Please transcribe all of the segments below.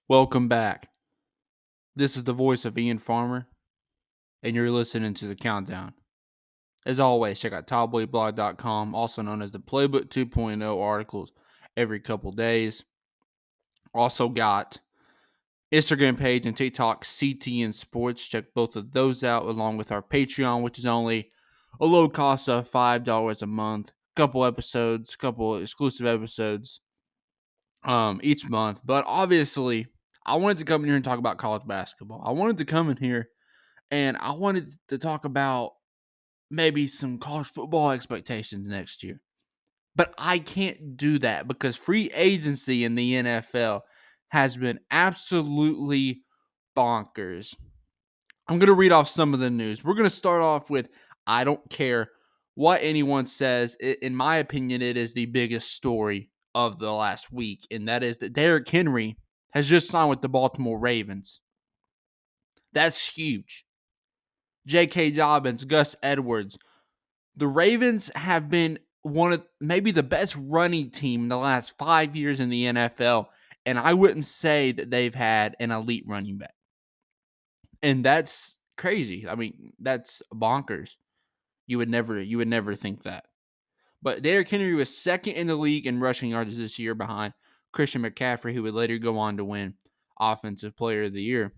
Welcome back. This is the voice of Ian Farmer, and you're listening to the Countdown. As always, check out topboyblog.com, also known as the Playbook 2.0 articles every couple days. Also got Instagram page and TikTok CTN Sports. Check both of those out, along with our Patreon, which is only a low cost of $5 a month. Couple episodes, couple exclusive episodes each month. But obviously, I wanted to come in here and talk about college basketball. I wanted to come in here and I wanted to talk about maybe some college football expectations next year. But I can't do that because free agency in the NFL has been absolutely bonkers. I'm going to read off some of the news. We're going to start off with I don't care what anyone says. In my opinion, it is the biggest story of the last week, and that is that Derrick Henry has just signed with the Baltimore Ravens. That's huge. J.K. Dobbins, Gus Edwards. The Ravens have been one of maybe the best running team in the last 5 years in the NFL, and I wouldn't say that they've had an elite running back. And that's crazy. I mean, that's bonkers. You would never think that. But Derrick Henry was second in the league in rushing yards this year behind Christian McCaffrey, who would later go on to win Offensive Player of the Year.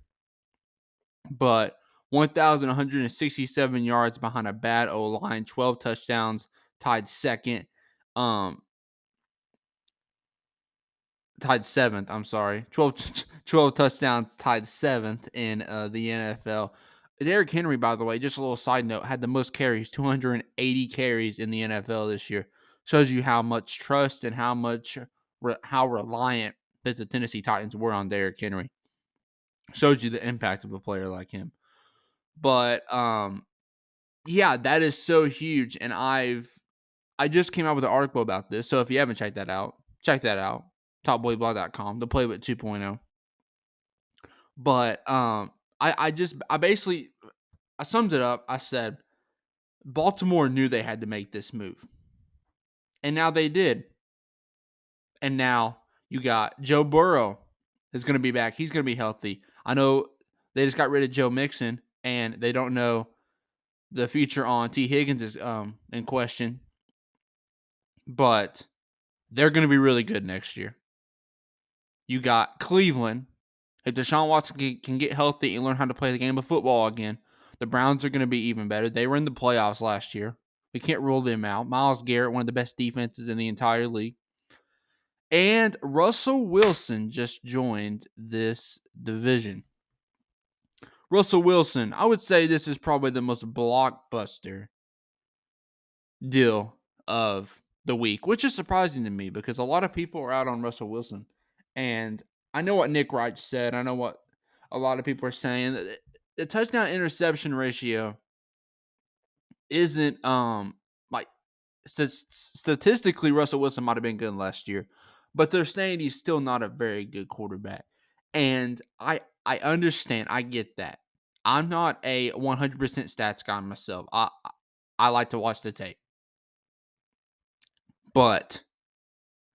But 1,167 yards behind a bad O-line, 12 touchdowns, tied second. Tied seventh, I'm sorry. 12 touchdowns, tied seventh in the NFL. Derrick Henry, by the way, just a little side note, had the most carries, 280 carries in the NFL this year. Shows you how much trust and how reliant that the Tennessee Titans were on Derrick Henry. Shows you the impact of a player like him. But yeah, that is so huge, and I just came out with an article about this. So if you haven't checked that out, check that out. Topboyblog.com, the Playbook 2.0. But I basically I summed it up. I said Baltimore knew they had to make this move, and now they did. And now you got Joe Burrow is going to be back. He's going to be healthy. I know they just got rid of Joe Mixon, and they don't know the future on T. Higgins is in question, but they're going to be really good next year. You got Cleveland. If Deshaun Watson can get healthy and learn how to play the game of football again, the Browns are going to be even better. They were in the playoffs last year. We can't rule them out. Myles Garrett, one of the best defenses in the entire league. And Russell Wilson just joined this division. Russell Wilson, I would say this is probably the most blockbuster deal of the week, which is surprising to me because a lot of people are out on Russell Wilson. And I know what Nick Wright said. I know what a lot of people are saying. The touchdown interception ratio isn't like statistically Russell Wilson might have been good last year, but they're saying he's still not a very good quarterback. And I understand. I get that. I'm not a 100% stats guy myself. I like to watch the tape. But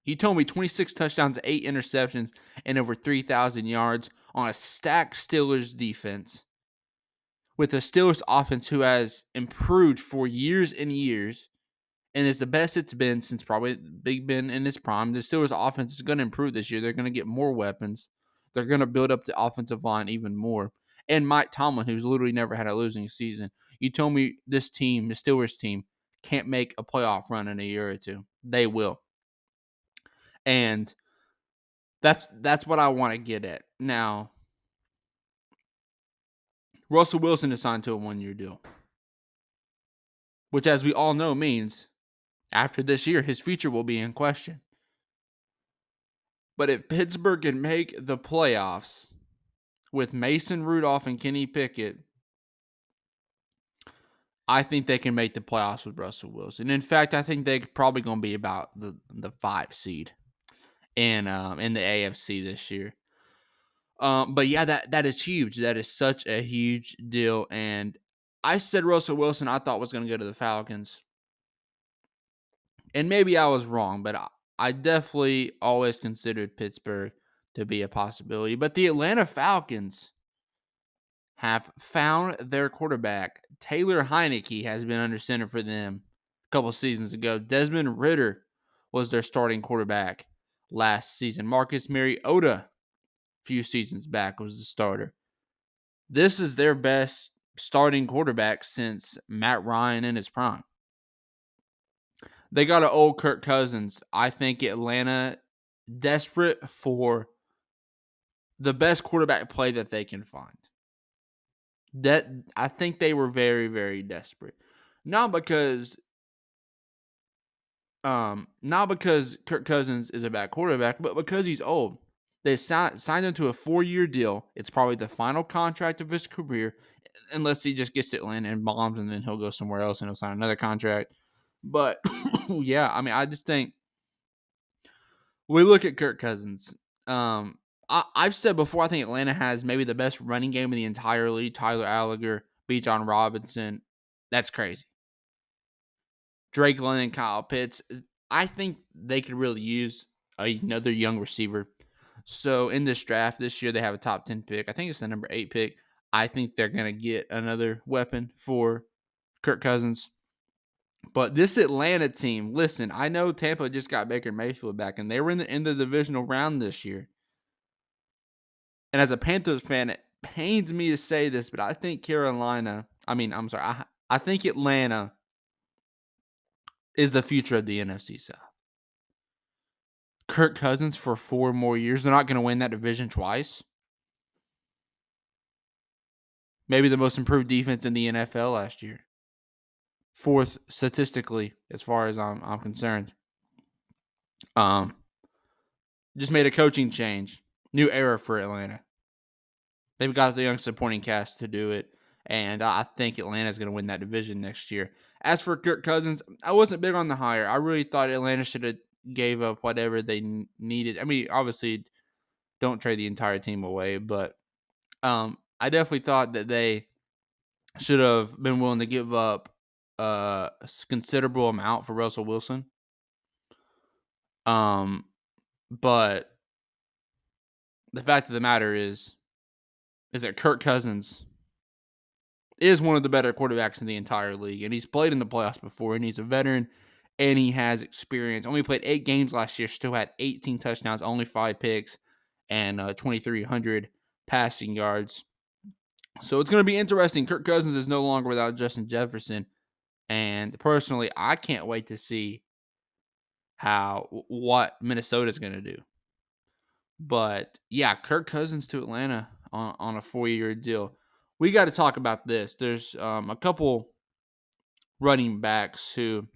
he told me 26 touchdowns, 8 interceptions, and over 3,000 yards on a stacked Steelers defense. With a Steelers offense who has improved for years and years and is the best it's been since probably Big Ben in his prime. The Steelers offense is going to improve this year. They're going to get more weapons. They're going to build up the offensive line even more. And Mike Tomlin, who's literally never had a losing season. You told me this team, the Steelers team, can't make a playoff run in a year or two. They will. And that's what I want to get at. Now, Russell Wilson is signed to a 1-year deal, which, as we all know, means after this year, his future will be in question. But if Pittsburgh can make the playoffs with Mason Rudolph and Kenny Pickett, I think they can make the playoffs with Russell Wilson. In fact, I think they're probably going to be about the 5 seed in the AFC this year. But yeah, that is huge. That is such a huge deal. And I said Russell Wilson I thought was going to go to the Falcons. And maybe I was wrong, but I definitely always considered Pittsburgh to be a possibility. But the Atlanta Falcons have found their quarterback. Taylor Heineke has been under center for them a couple seasons ago. Desmond Ridder was their starting quarterback last season. Marcus Mariota, a few seasons back, was the starter. This is their best starting quarterback since Matt Ryan in his prime. They got an old Kirk Cousins. I think Atlanta desperate for the best quarterback play that they can find. That I think they were very, very desperate. Not because Kirk Cousins is a bad quarterback, but because he's old. They signed him to a 4-year deal. It's probably the final contract of his career, unless he just gets to Atlanta and bombs, and then he'll go somewhere else and he'll sign another contract. But yeah, I mean, I just think we look at Kirk Cousins. I've said before, I think Atlanta has maybe the best running game in the entire league. Tyler Allgeier, Bijan Robinson. That's crazy. Drake London, Kyle Pitts. I think they could really use another young receiver. So in this draft this year, they have a top 10 pick. I think it's the number 8 pick. I think they're going to get another weapon for Kirk Cousins. But this Atlanta team, listen, I know Tampa just got Baker Mayfield back, and they were in the divisional round this year. And as a Panthers fan, it pains me to say this, but I think I think Atlanta is the future of the NFC South. Kirk Cousins for 4 more years. They're not going to win that division twice. Maybe the most improved defense in the NFL last year. 4th statistically, as far as I'm concerned. Just made a coaching change. New era for Atlanta. They've got the young supporting cast to do it. And I think Atlanta's going to win that division next year. As for Kirk Cousins, I wasn't big on the hire. I really thought Atlanta should have gave up whatever they needed. I mean, obviously, don't trade the entire team away. But I definitely thought that they should have been willing to give up a considerable amount for Russell Wilson. But the fact of the matter is that Kirk Cousins is one of the better quarterbacks in the entire league. And he's played in the playoffs before, and he's a veteran, and he has experience. Only played 8 games last year, still had 18 touchdowns, only 5 picks, and 2,300 passing yards. So it's going to be interesting. Kirk Cousins is no longer without Justin Jefferson. And personally, I can't wait to see what Minnesota's going to do. But yeah, Kirk Cousins to Atlanta on a 4-year deal. We got to talk about this. There's a couple running backs who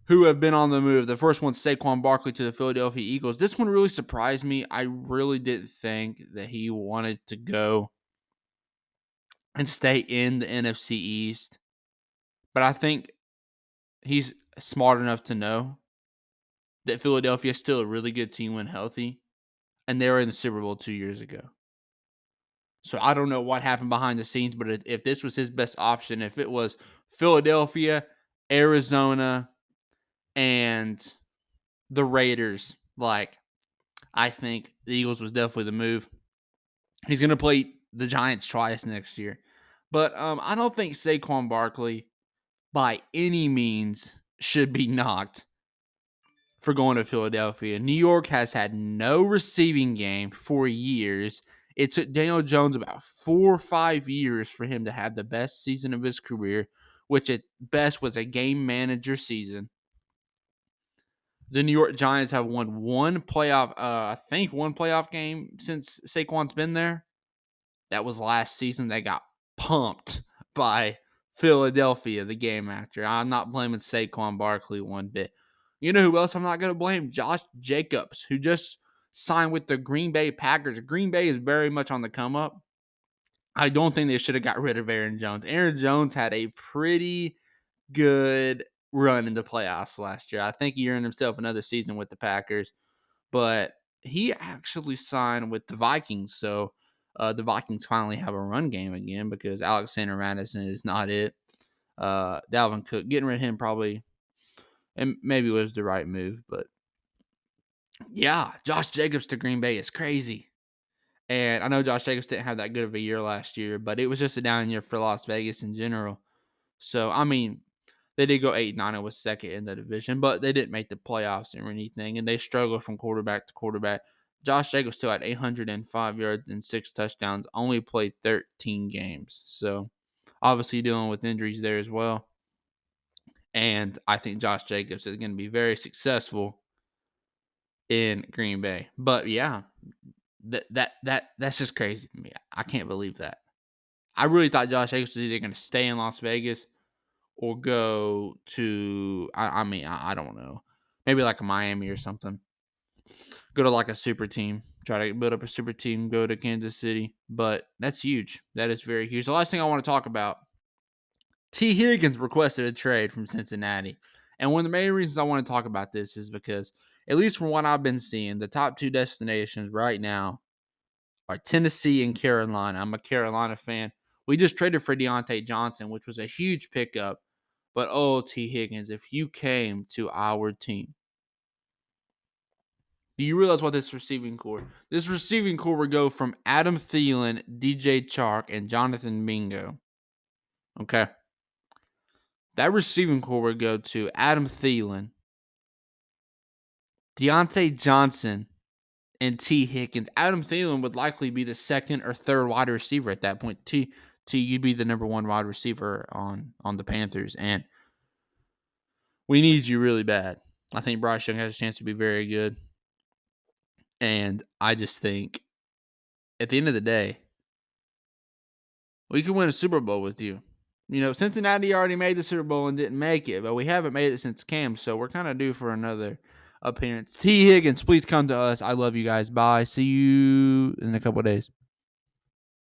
have been on the move. The first one's Saquon Barkley to the Philadelphia Eagles. This one really surprised me. I really didn't think that he wanted to go and stay in the NFC East. But I think he's smart enough to know that Philadelphia is still a really good team when healthy. And they were in the Super Bowl 2 years ago. So I don't know what happened behind the scenes, but if this was his best option, if it was Philadelphia, Arizona, and the Raiders, I think the Eagles was definitely the move. He's going to play the Giants twice next year. But I don't think Saquon Barkley, by any means, should be knocked for going to Philadelphia. New York has had no receiving game for years. It took Daniel Jones about 4 or 5 years for him to have the best season of his career, which at best was a game manager season. The New York Giants have won one playoff game since Saquon's been there. That was last season. They got pumped by Philadelphia the game after. I'm not blaming Saquon Barkley one bit. You know who else I'm not going to blame? Josh Jacobs, who just signed with the Green Bay Packers. Green Bay is very much on the come up. I don't think they should have got rid of Aaron Jones. Aaron Jones had a pretty good run in the playoffs last year. I think he earned himself another season with the Packers. But he actually signed with the Vikings. So the Vikings finally have a run game again because Alexander Madison is not it. Dalvin Cook, getting rid of him probably and maybe was the right move, but Yeah, Josh Jacobs to Green Bay is crazy. And I know Josh Jacobs didn't have that good of a year last year, but it was just a down year for Las Vegas in general. So, I mean, they did go 8-9 and was second in the division, but they didn't make the playoffs or anything, and they struggled from quarterback to quarterback. Josh Jacobs still had 805 yards and 6 touchdowns, only played 13 games. So, obviously dealing with injuries there as well. And I think Josh Jacobs is going to be very successful in Green Bay. But yeah, that's just crazy to me. I can't believe that. I really thought Josh Jacobs was either going to stay in Las Vegas or go to I don't know, maybe like a Miami or something. Go to like a super team, try to build up a super team, go to Kansas City. But that's huge. That is very huge. The last thing I want to talk about: T. Higgins requested a trade from Cincinnati, and one of the main reasons I want to talk about this is because, at least from what I've been seeing, the top two destinations right now are Tennessee and Carolina. I'm a Carolina fan. We just traded for Deontay Johnson, which was a huge pickup. But oh, T. Higgins, if you came to our team, do you realize what this receiving core? This receiving core would go from Adam Thielen, DJ Chark, and Jonathan Mingo. Okay. That receiving core would go to Adam Thielen, Deontay Johnson, and T. Higgins. Adam Thielen would likely be the second or third wide receiver at that point. You'd be the number one wide receiver on the Panthers, and we need you really bad. I think Bryce Young has a chance to be very good, and I just think at the end of the day, we can win a Super Bowl with you. You know, Cincinnati already made the Super Bowl and didn't make it, but we haven't made it since Cam, so we're kind of due for another appearance. T. Higgins, please come to us. I love you guys. Bye. See you in a couple of days.